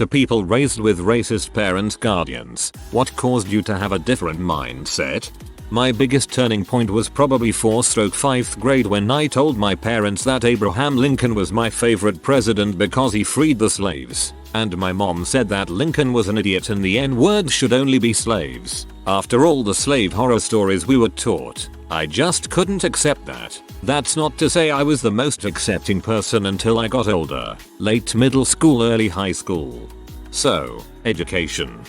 to people raised with racist parents guardians. What caused you to have a different mindset? My biggest turning point was probably 4/5th grade when I told my parents that Abraham Lincoln was my favorite president because he freed the slaves. And my mom said that Lincoln was an idiot and the N-word should only be slaves. After all the slave horror stories we were taught, I just couldn't accept that. That's not to say I was the most accepting person until I got older. Late middle school, early high school. So, education.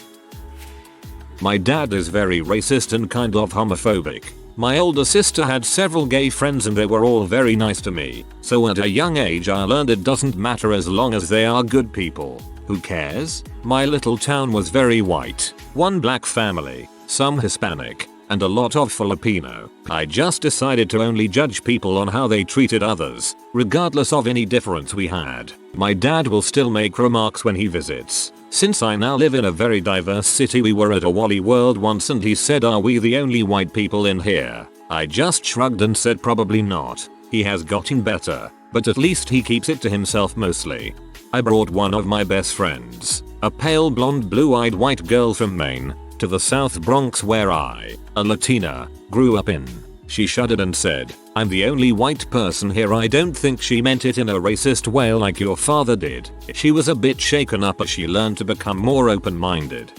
My dad is very racist and kind of homophobic. My older sister had several gay friends and they were all very nice to me. So at a young age I learned it doesn't matter as long as they are good people. Who cares? My little town was very white. One black family, some Hispanic, and a lot of Filipino. I just decided to only judge people on how they treated others, regardless of any difference we had. My dad will still make remarks when he visits. Since I now live in a very diverse city, we were at a Wally World once and he said, "Are we the only white people in here?" I just shrugged and said probably not. He has gotten better, but at least he keeps it to himself mostly. I brought one of my best friends, a pale blonde blue-eyed white girl from Maine, to the South Bronx where I, a Latina, grew up in. She shuddered and said, "I'm the only white person here." I don't think she meant it in a racist way like your father did. She was a bit shaken up as she learned to become more open-minded.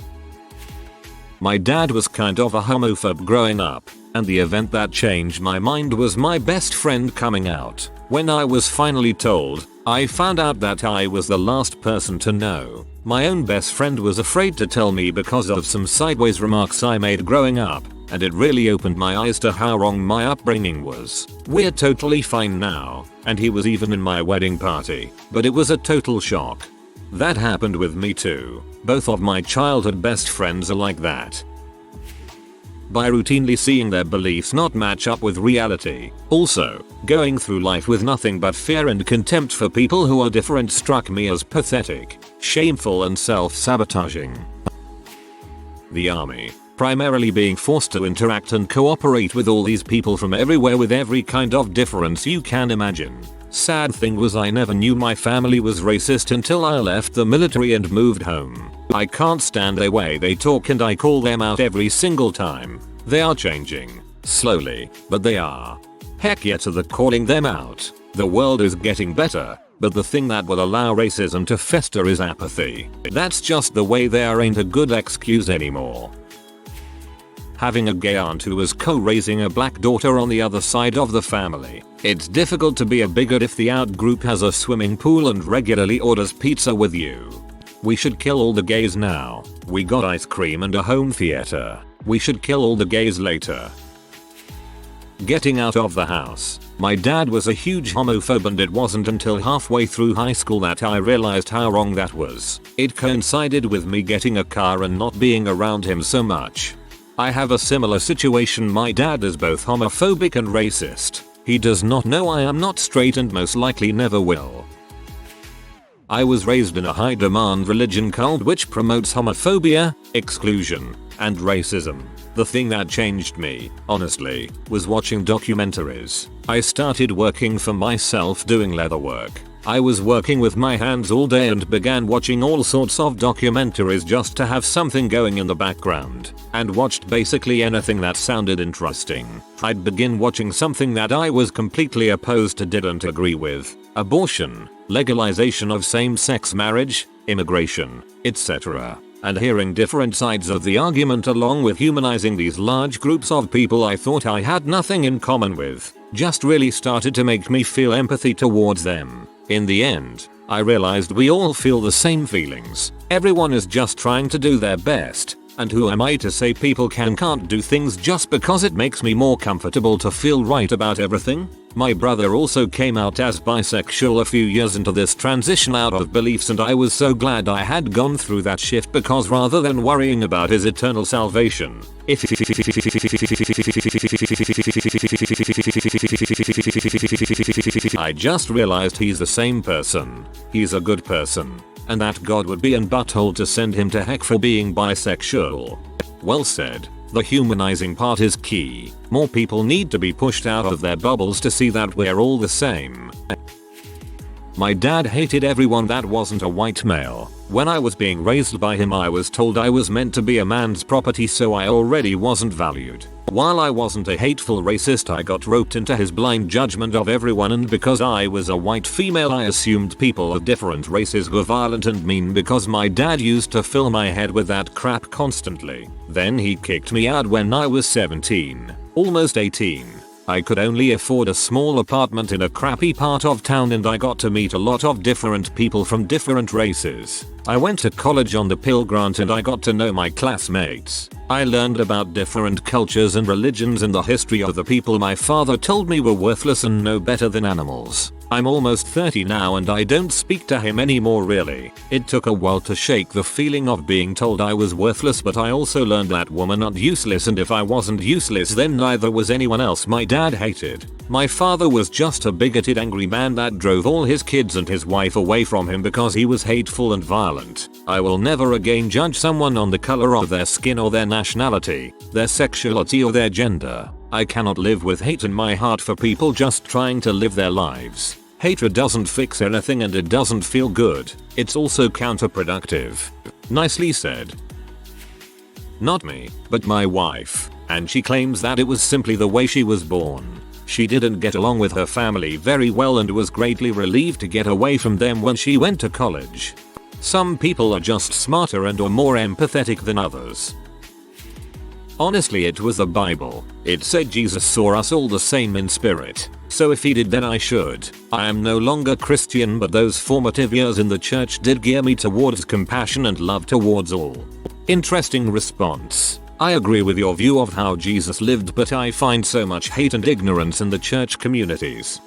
My dad was kind of a homophobe growing up, and the event that changed my mind was my best friend coming out. When I was finally told, I found out that I was the last person to know. My own best friend was afraid to tell me because of some sideways remarks I made growing up, and it really opened my eyes to how wrong my upbringing was. We're totally fine now, and he was even in my wedding party, but it was a total shock. That happened with me too. Both of my childhood best friends are like that. By routinely seeing their beliefs not match up with reality. Also, going through life with nothing but fear and contempt for people who are different struck me as pathetic, shameful and self-sabotaging. The army. Primarily being forced to interact and cooperate with all these people from everywhere with every kind of difference you can imagine. Sad thing was I never knew my family was racist until I left the military and moved home. I can't stand the way they talk and I call them out every single time. They are changing. Slowly, but they are. Heck yeah to the calling them out. The world is getting better, but the thing that will allow racism to fester is apathy. That's just the way there ain't a good excuse anymore. Having a gay aunt who was co-raising a black daughter on the other side of the family. It's difficult to be a bigot if the out group has a swimming pool and regularly orders pizza with you. We should kill all the gays now. We got ice cream and a home theater. We should kill all the gays later. Getting out of the house. My dad was a huge homophobe and it wasn't until halfway through high school that I realized how wrong that was. It coincided with me getting a car and not being around him so much. I have a similar situation. My dad is both homophobic and racist. He does not know I am not straight and most likely never will. I was raised in a high demand religion cult which promotes homophobia, exclusion, and racism. The thing that changed me, honestly, was watching documentaries. I started working for myself doing leather work. I was working with my hands all day and began watching all sorts of documentaries just to have something going in the background, and watched basically anything that sounded interesting. I'd begin watching something that I was completely opposed to, didn't agree with: abortion, legalization of same-sex marriage, immigration, etc. And hearing different sides of the argument along with humanizing these large groups of people I thought I had nothing in common with, just really started to make me feel empathy towards them. In the end, I realized we all feel the same feelings. Everyone is just trying to do their best. And who am I to say people can't do things just because it makes me more comfortable to feel right about everything? My brother also came out as bisexual a few years into this transition out of beliefs, and I was so glad I had gone through that shift, because rather than worrying about his eternal salvation, I just realized he's the same person. He's a good person. And that God would be an butthole to send him to heck for being bisexual. Well said. The humanizing part is key. More people need to be pushed out of their bubbles to see that we're all the same. My dad hated everyone that wasn't a white male. When I was being raised by him, I was told I was meant to be a man's property, so I already wasn't valued. While I wasn't a hateful racist, I got roped into his blind judgment of everyone, and because I was a white female, I assumed people of different races were violent and mean because my dad used to fill my head with that crap constantly. Then he kicked me out when I was 17, almost 18. I could only afford a small apartment in a crappy part of town, and I got to meet a lot of different people from different races. I went to college on the Pell Grant and I got to know my classmates. I learned about different cultures and religions and the history of the people my father told me were worthless and no better than animals. I'm almost 30 now and I don't speak to him anymore really. It took a while to shake the feeling of being told I was worthless, but I also learned that women aren't useless, and if I wasn't useless then neither was anyone else my dad hated. My father was just a bigoted, angry man that drove all his kids and his wife away from him because he was hateful and violent. I will never again judge someone on the color of their skin or their nationality, their sexuality or their gender. I cannot live with hate in my heart for people just trying to live their lives. Hatred doesn't fix anything and it doesn't feel good. It's also counterproductive. Nicely said. Not me, but my wife. And she claims that it was simply the way she was born. She didn't get along with her family very well and was greatly relieved to get away from them when she went to college. Some people are just smarter and or more empathetic than others. Honestly, it was the Bible. It said Jesus saw us all the same in spirit. So if he did, then I should. I am no longer Christian, but those formative years in the church did gear me towards compassion and love towards all. Interesting response. I agree with your view of how Jesus lived, but I find so much hate and ignorance in the church communities.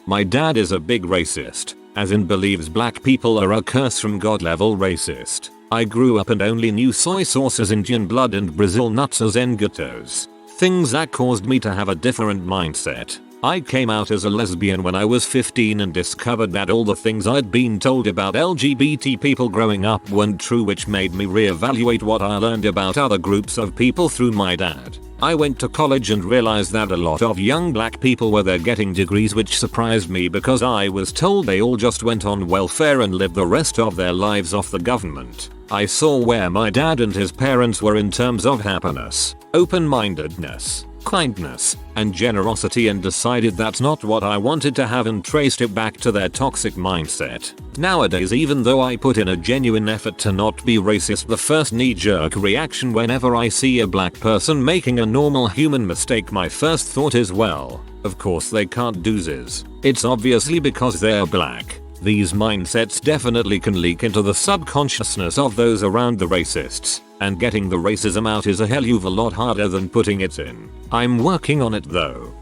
My dad is a big racist, as in believes black people are a curse from God level racist. I grew up and only knew soy sauce as Indian blood and Brazil nuts as engatos. Things that caused me to have a different mindset. I came out as a lesbian when I was 15 and discovered that all the things I'd been told about LGBT people growing up weren't true, which made me reevaluate what I learned about other groups of people through my dad. I went to college and realized that a lot of young black people were there getting degrees, which surprised me because I was told they all just went on welfare and lived the rest of their lives off the government. I saw where my dad and his parents were in terms of happiness, open-mindedness, kindness, and generosity, and decided that's not what I wanted to have and traced it back to their toxic mindset. Nowadays, even though I put in a genuine effort to not be racist, the first knee-jerk reaction whenever I see a black person making a normal human mistake, my first thought is, well, of course they can't do this. It's obviously because they're black. These mindsets definitely can leak into the subconsciousness of those around the racists, and getting the racism out is a hell of a lot harder than putting it in. I'm working on it though.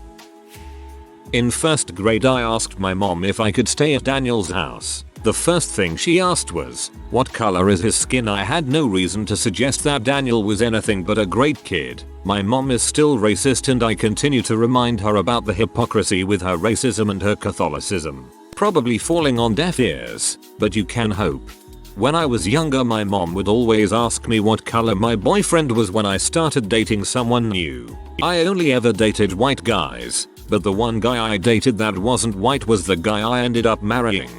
In first grade, I asked my mom if I could stay at Daniel's house. The first thing she asked was, what color is his skin? I had no reason to suggest that Daniel was anything but a great kid. My mom is still racist and I continue to remind her about the hypocrisy with her racism and her Catholicism. Probably falling on deaf ears, but you can hope. When I was younger, my mom would always ask me what color my boyfriend was when I started dating someone new. I only ever dated white guys, but the one guy I dated that wasn't white was the guy I ended up marrying.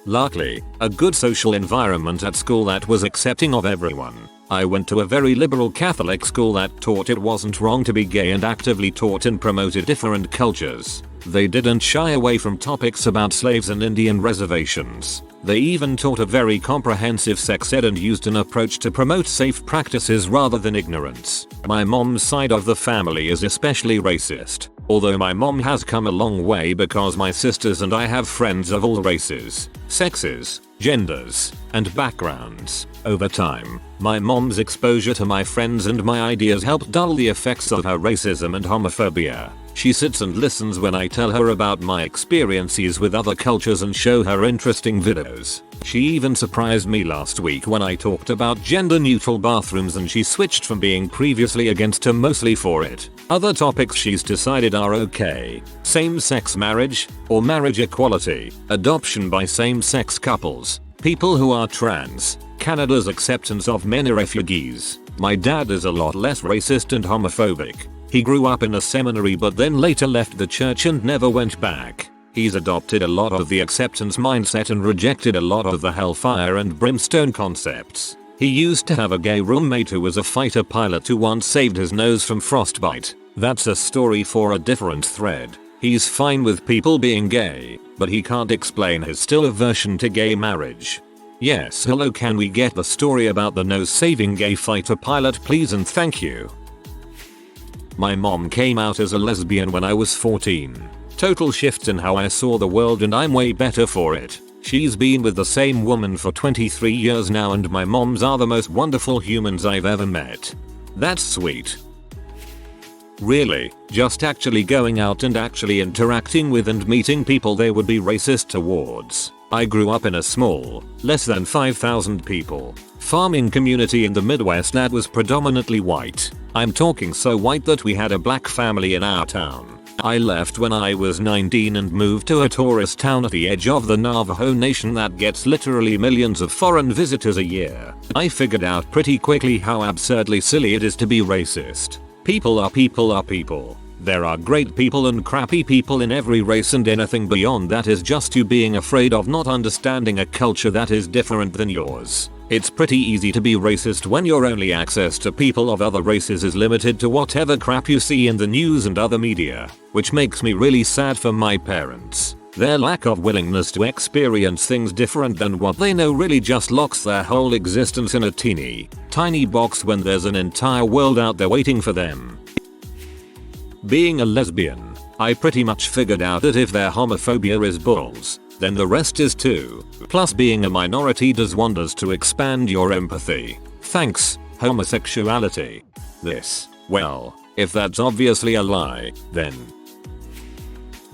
Luckily, a good social environment at school that was accepting of everyone. I went to a very liberal Catholic school that taught it wasn't wrong to be gay and actively taught and promoted different cultures. They didn't shy away from topics about slaves and Indian reservations. They even taught a very comprehensive sex ed and used an approach to promote safe practices rather than ignorance. My mom's side of the family is especially racist, although my mom has come a long way because my sisters and I have friends of all races, sexes, genders, and backgrounds. Over time, my mom's exposure to my friends and my ideas helped dull the effects of her racism and homophobia. She sits and listens when I tell her about my experiences with other cultures and show her interesting videos. She even surprised me last week when I talked about gender-neutral bathrooms and she switched from being previously against to mostly for it. Other topics she's decided are okay: same-sex marriage, or marriage equality, adoption by same-sex couples, people who are trans, Canada's acceptance of many refugees. My dad is a lot less racist and homophobic. He grew up in a seminary but then later left the church and never went back. He's adopted a lot of the acceptance mindset and rejected a lot of the hellfire and brimstone concepts. He used to have a gay roommate who was a fighter pilot who once saved his nose from frostbite. That's a story for a different thread. He's fine with people being gay, but he can't explain his still aversion to gay marriage. Yes, hello, can we get the story about the nose-saving gay fighter pilot please and thank you. My mom came out as a lesbian when I was 14. Total shift in how I saw the world and I'm way better for it. She's been with the same woman for 23 years now and my moms are the most wonderful humans I've ever met. That's sweet. Really, just actually going out and actually interacting with and meeting people they would be racist towards. I grew up in a small, less than 5,000 people, farming community in the Midwest that was predominantly white. I'm talking so white that we had a black family in our town. I left when I was 19 and moved to a tourist town at the edge of the Navajo Nation that gets literally millions of foreign visitors a year. I figured out pretty quickly how absurdly silly it is to be racist. People are people are people. There are great people and crappy people in every race and anything beyond that is just you being afraid of not understanding a culture that is different than yours. It's pretty easy to be racist when your only access to people of other races is limited to whatever crap you see in the news and other media, which makes me really sad for my parents. Their lack of willingness to experience things different than what they know really just locks their whole existence in a teeny, tiny box when there's an entire world out there waiting for them. Being a lesbian, I pretty much figured out that if their homophobia is bulls, then the rest is too. Plus being a minority does wonders to expand your empathy. Thanks, homosexuality. This, well, if that's obviously a lie, then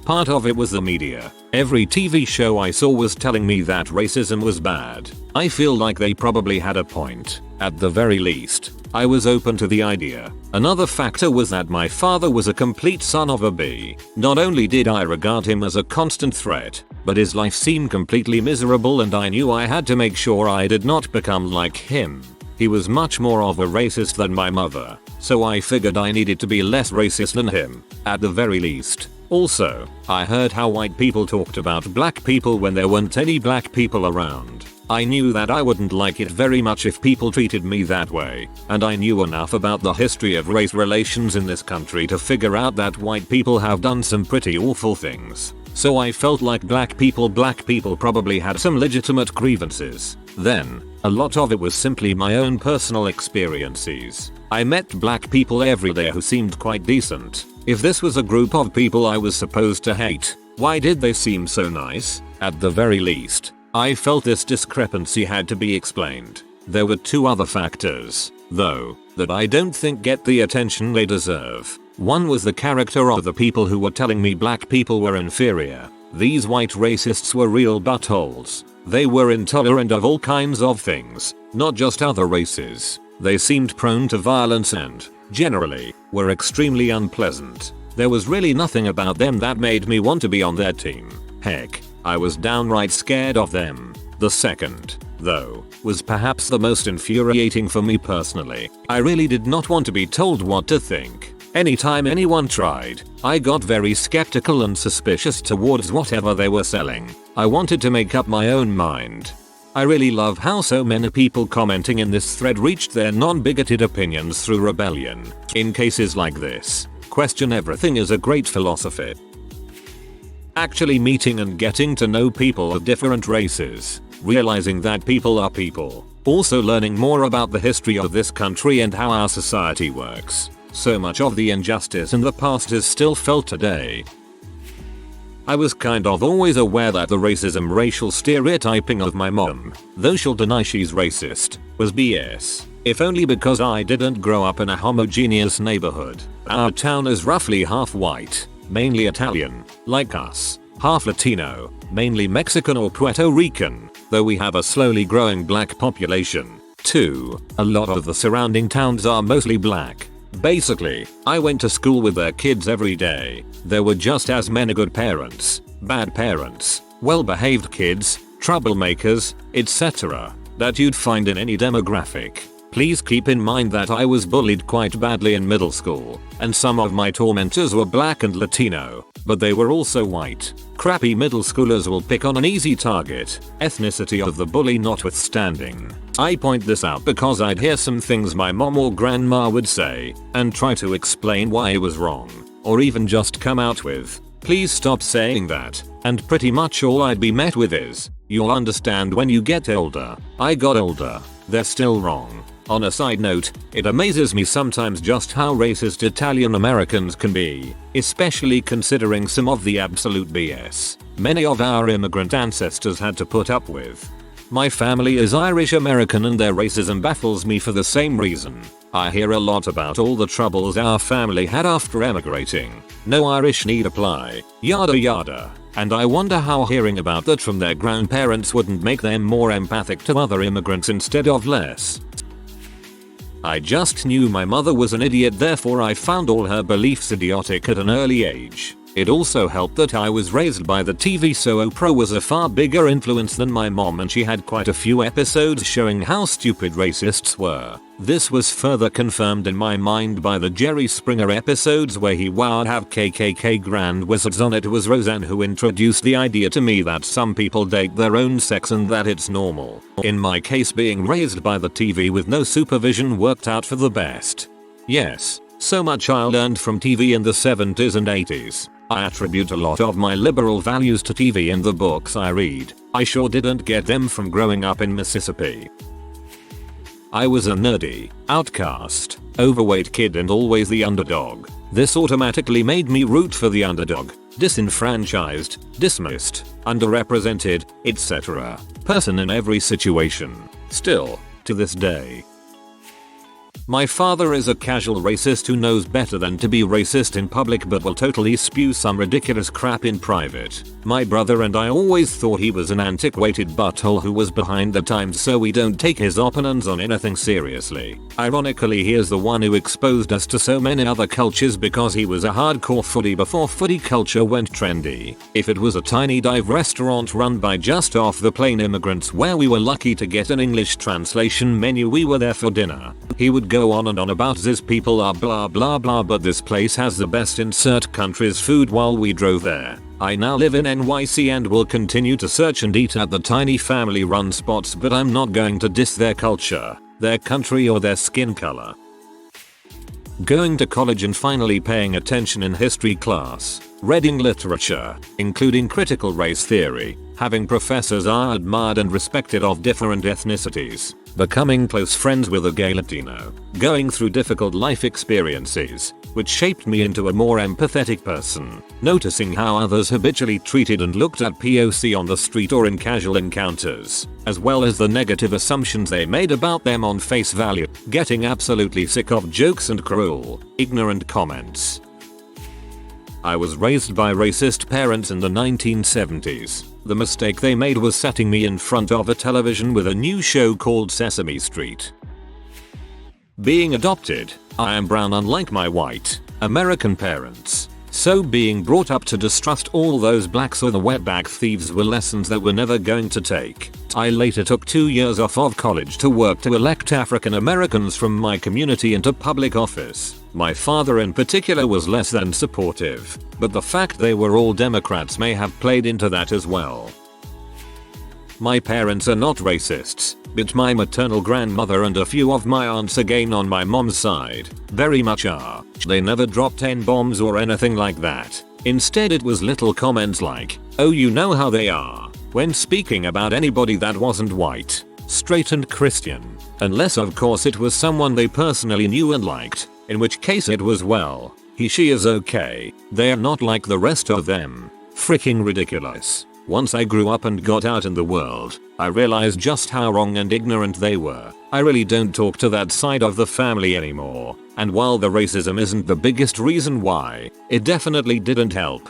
part of it was the media. Every TV show I saw was telling me that racism was bad. I feel like they probably had a point. At the very least, I was open to the idea. Another factor was that my father was a complete son of a bee. Not only did I regard him as a constant threat, but his life seemed completely miserable and I knew I had to make sure I did not become like him. He was much more of a racist than my mother, so I figured I needed to be less racist than him, at the very least. Also, I heard how white people talked about black people when there weren't any black people around. I knew that I wouldn't like it very much if people treated me that way, and I knew enough about the history of race relations in this country to figure out that white people have done some pretty awful things. So I felt like black people probably had some legitimate grievances. Then, a lot of it was simply my own personal experiences. I met black people every day who seemed quite decent. If this was a group of people I was supposed to hate, why did they seem so nice? At the very least, I felt this discrepancy had to be explained. There were two other factors, though, that I don't think get the attention they deserve. One was the character of the people who were telling me black people were inferior. These white racists were real buttholes. They were intolerant of all kinds of things, not just other races. They seemed prone to violence and, generally, were extremely unpleasant. There was really nothing about them that made me want to be on their team. Heck, I was downright scared of them. The second, though, was perhaps the most infuriating for me personally. I really did not want to be told what to think. Anytime anyone tried, I got very skeptical and suspicious towards whatever they were selling. I wanted to make up my own mind. I really love how so many people commenting in this thread reached their non-bigoted opinions through rebellion. In cases like this, question everything is a great philosophy. Actually meeting and getting to know people of different races, realizing that people are people, also learning more about the history of this country and how our society works. So much of the injustice in the past is still felt today. I was kind of always aware that the racism racial stereotyping of my mom, though she'll deny she's racist, was BS. If only because I didn't grow up in a homogeneous neighborhood. Our town is roughly half white, mainly Italian, like us, half Latino, mainly Mexican or Puerto Rican, though we have a slowly growing black population. 2. A lot of the surrounding towns are mostly black. Basically, I went to school with their kids every day. There were just as many good parents, bad parents, well-behaved kids, troublemakers, etc. that you'd find in any demographic. Please keep in mind that I was bullied quite badly in middle school, and some of my tormentors were black and Latino, but they were also white. Crappy middle schoolers will pick on an easy target, ethnicity of the bully notwithstanding. I point this out because I'd hear some things my mom or grandma would say, and try to explain why it was wrong, or even just come out with, "Please stop saying that," and pretty much all I'd be met with is, "You'll understand when you get older." I got older. They're still wrong. On a side note, it amazes me sometimes just how racist Italian Americans can be, especially considering some of the absolute BS many of our immigrant ancestors had to put up with. My family is Irish American and their racism baffles me for the same reason. I hear a lot about all the troubles our family had after emigrating. No Irish need apply, yada yada. And I wonder how hearing about that from their grandparents wouldn't make them more empathic to other immigrants instead of less. I just knew my mother was an idiot, therefore I found all her beliefs idiotic at an early age. It also helped that I was raised by the TV, so Oprah was a far bigger influence than my mom, and she had quite a few episodes showing how stupid racists were. This was further confirmed in my mind by the Jerry Springer episodes where he would have KKK grand wizards on. It was Roseanne who introduced the idea to me that some people date their own sex and that it's normal. In my case, being raised by the TV with no supervision worked out for the best. Yes, so much I learned from TV in the 70s and 80s. I attribute a lot of my liberal values to TV and the books I read. I sure didn't get them from growing up in Mississippi. I was a nerdy, outcast, overweight kid and always the underdog. This automatically made me root for the underdog, disenfranchised, dismissed, underrepresented, etc. person in every situation. Still, to this day. My father is a casual racist who knows better than to be racist in public but will totally spew some ridiculous crap in private. My brother and I always thought he was an antiquated butthole who was behind the times, so we don't take his opinions on anything seriously. Ironically, he is the one who exposed us to so many other cultures because he was a hardcore foodie before foodie culture went trendy. If it was a tiny dive restaurant run by just off the plane immigrants where we were lucky to get an English translation menu, we were there for dinner. He would go on and on about this people are blah blah blah, but this place has the best insert country's food while we drove there. I now live in NYC and will continue to search and eat at the tiny family run spots, but I'm not going to diss their culture, their country or their skin color. Going to college and finally paying attention in history class, reading literature, including critical race theory, having professors I admired and respected of different ethnicities, becoming close friends with a gay Latino, going through difficult life experiences, which shaped me into a more empathetic person, noticing how others habitually treated and looked at POC on the street or in casual encounters, as well as the negative assumptions they made about them on face value, getting absolutely sick of jokes and cruel, ignorant comments. I was raised by racist parents in the 1970s. The mistake they made was setting me in front of a television with a new show called Sesame Street. Being adopted, I am brown unlike my white, American parents. So being brought up to distrust all those blacks or the wetback thieves were lessons that we're never going to take. I later took 2 years off of college to work to elect African Americans from my community into public office. My father in particular was less than supportive, but the fact they were all Democrats may have played into that as well. My parents are not racists, but my maternal grandmother and a few of my aunts again on my mom's side very much are. They never dropped N-bombs or anything like that. Instead it was little comments like, "Oh, you know how they are," when speaking about anybody that wasn't white, straight and Christian. Unless of course it was someone they personally knew and liked, in which case it was, well, she is okay. They are not like the rest of them. Freaking ridiculous. Once I grew up and got out in the world, I realized just how wrong and ignorant they were. I really don't talk to that side of the family anymore, and while the racism isn't the biggest reason why, it definitely didn't help.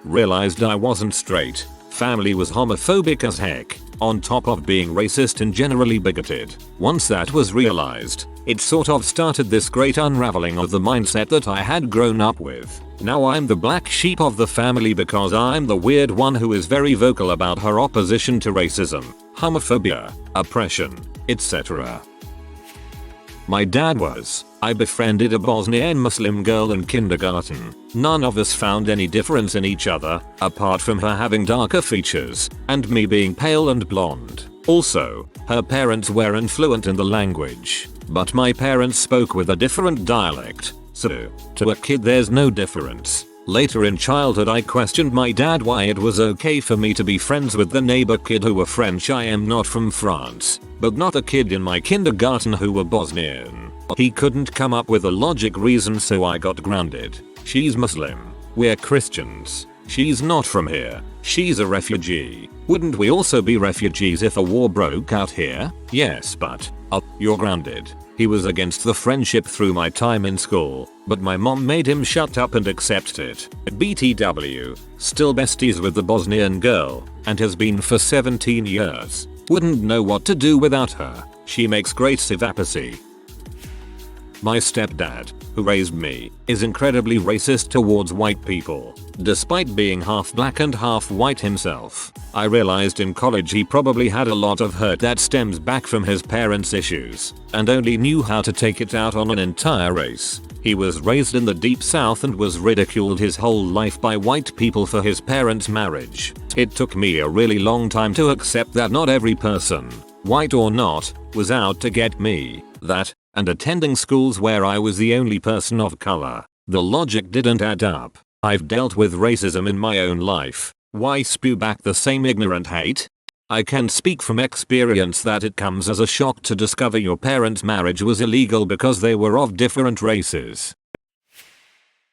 Realized I wasn't straight. Family was homophobic as heck, on top of being racist and generally bigoted. Once that was realized, it sort of started this great unraveling of the mindset that I had grown up with. Now I'm the black sheep of the family because I'm the weird one who is very vocal about her opposition to racism, homophobia, oppression, etc. My dad was. I befriended a Bosnian Muslim girl in kindergarten. None of us found any difference in each other, apart from her having darker features, and me being pale and blonde. Also, her parents weren't fluent in the language, but my parents spoke with a different dialect, so, to a kid there's no difference. Later in childhood I questioned my dad why it was okay for me to be friends with the neighbor kid who were French. I am not from France, but not a kid in my kindergarten who were Bosnian. He couldn't come up with a logic reason, so I got grounded. She's Muslim. We're Christians. She's not from here. She's a refugee. Wouldn't we also be refugees if a war broke out here? Yes, but you're grounded. He was against the friendship through my time in school, but my mom made him shut up and accept it. BTW, still besties with the Bosnian girl, and has been for 17 years. Wouldn't know what to do without her. She makes great civapacy. My stepdad, who raised me, is incredibly racist towards white people, despite being half black and half white himself. I realized in college he probably had a lot of hurt that stems back from his parents' issues, and only knew how to take it out on an entire race. He was raised in the deep south and was ridiculed his whole life by white people for his parents' marriage. It took me a really long time to accept that not every person, white or not, was out to get me. That, and attending schools where I was the only person of color. The logic didn't add up. I've dealt with racism in my own life. Why spew back the same ignorant hate? I can speak from experience that it comes as a shock to discover your parents' marriage was illegal because they were of different races.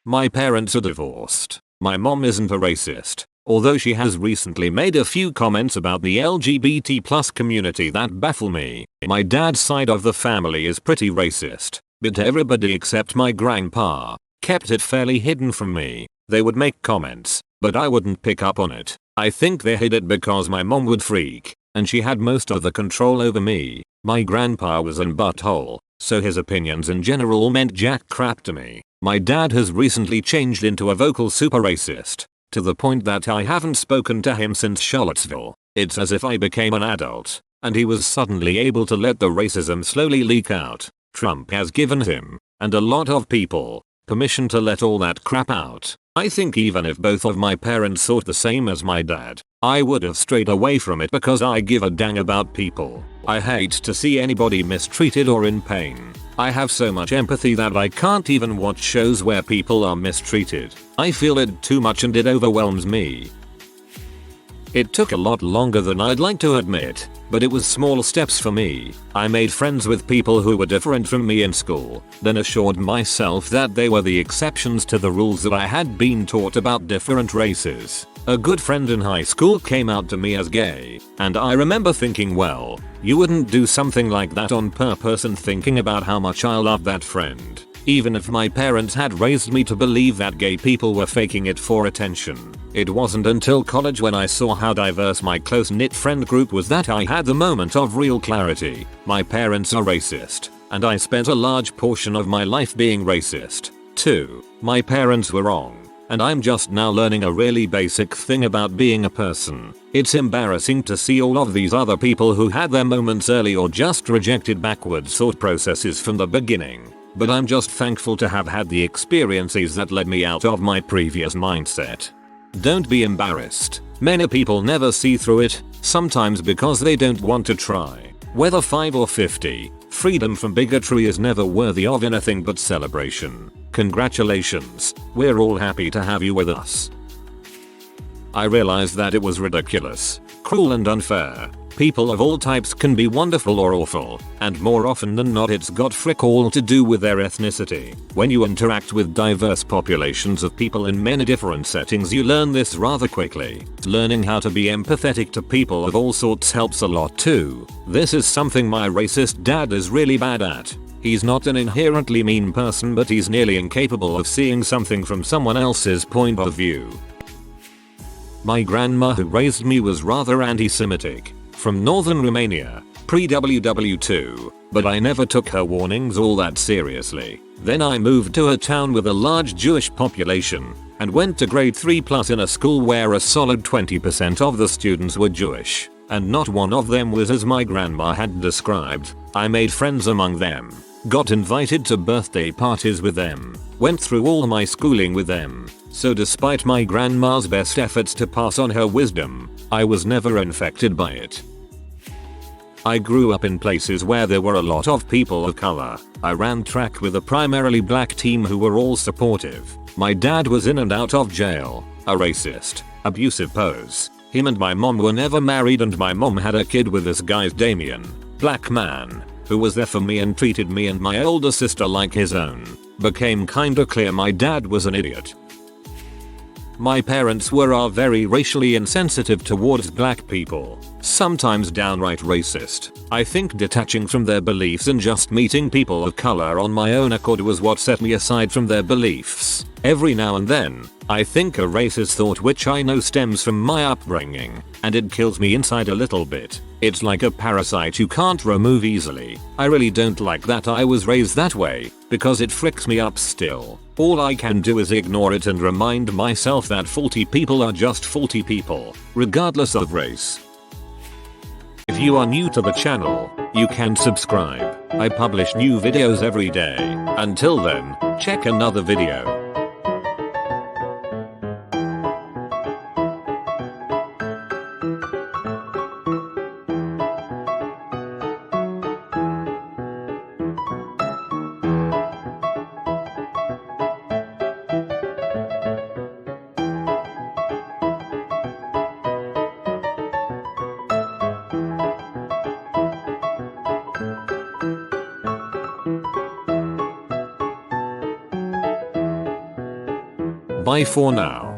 My parents are divorced. My mom isn't a racist, although she has recently made a few comments about the LGBT+ community that baffle me. My dad's side of the family is pretty racist, but everybody except my grandpa kept it fairly hidden from me. They would make comments, but I wouldn't pick up on it. I think they hid it because my mom would freak, and she had most of the control over me. My grandpa was an butthole, so his opinions in general meant jack crap to me. My dad has recently changed into a vocal super racist, to the point that I haven't spoken to him since Charlottesville. It's as if I became an adult, and he was suddenly able to let the racism slowly leak out. Trump has given him, and a lot of people, permission to let all that crap out. I think even if both of my parents thought the same as my dad, I would have strayed away from it because I give a dang about people. I hate to see anybody mistreated or in pain. I have so much empathy that I can't even watch shows where people are mistreated. I feel it too much and it overwhelms me. It took a lot longer than I'd like to admit, but it was small steps for me. I made friends with people who were different from me in school, then assured myself that they were the exceptions to the rules that I had been taught about different races. A good friend in high school came out to me as gay, and I remember thinking, well, you wouldn't do something like that on purpose, and thinking about how much I loved that friend, even if my parents had raised me to believe that gay people were faking it for attention. It wasn't until college when I saw how diverse my close-knit friend group was that I had the moment of real clarity. My parents are racist, and I spent a large portion of my life being racist, too. My parents were wrong, and I'm just now learning a really basic thing about being a person. It's embarrassing to see all of these other people who had their moments early or just rejected backwards thought processes from the beginning. But I'm just thankful to have had the experiences that led me out of my previous mindset. Don't be embarrassed. Many people never see through it, sometimes because they don't want to try. Whether 5 or 50, freedom from bigotry is never worthy of anything but celebration. Congratulations, we're all happy to have you with us. I realized that it was ridiculous, cruel and unfair. People of all types can be wonderful or awful, and more often than not it's got frick all to do with their ethnicity. When you interact with diverse populations of people in many different settings, you learn this rather quickly. Learning how to be empathetic to people of all sorts helps a lot too. This is something my racist dad is really bad at. He's not an inherently mean person, but he's nearly incapable of seeing something from someone else's point of view. My grandma who raised me was rather anti-Semitic, from northern Romania, pre-WW2, but I never took her warnings all that seriously. Then I moved to a town with a large Jewish population, and went to grade 3+ in a school where a solid 20% of the students were Jewish, and not one of them was as my grandma had described. I made friends among them, Got invited to birthday parties with them. Went through all my schooling with them. So despite my grandma's best efforts to pass on her wisdom, I was never infected by it. I grew up in places where there were a lot of people of color. I ran track with a primarily black team who were all supportive. My dad was in and out of jail, a racist, abusive pose. Him and my mom were never married and my mom had a kid with this guy's Damien, black man, who was there for me and treated me and my older sister like his own. Became kinda clear my dad was an idiot. My parents are very racially insensitive towards black people, sometimes downright racist. I think detaching from their beliefs and just meeting people of color on my own accord was what set me aside from their beliefs. Every now and then, I think a racist thought which I know stems from my upbringing, and it kills me inside a little bit. It's like a parasite you can't remove easily. I really don't like that I was raised that way, because it fricks me up still. All I can do is ignore it and remind myself that faulty people are just faulty people, regardless of race. If you are new to the channel, you can subscribe. I publish new videos every day. Until then, check another video. Bye for now.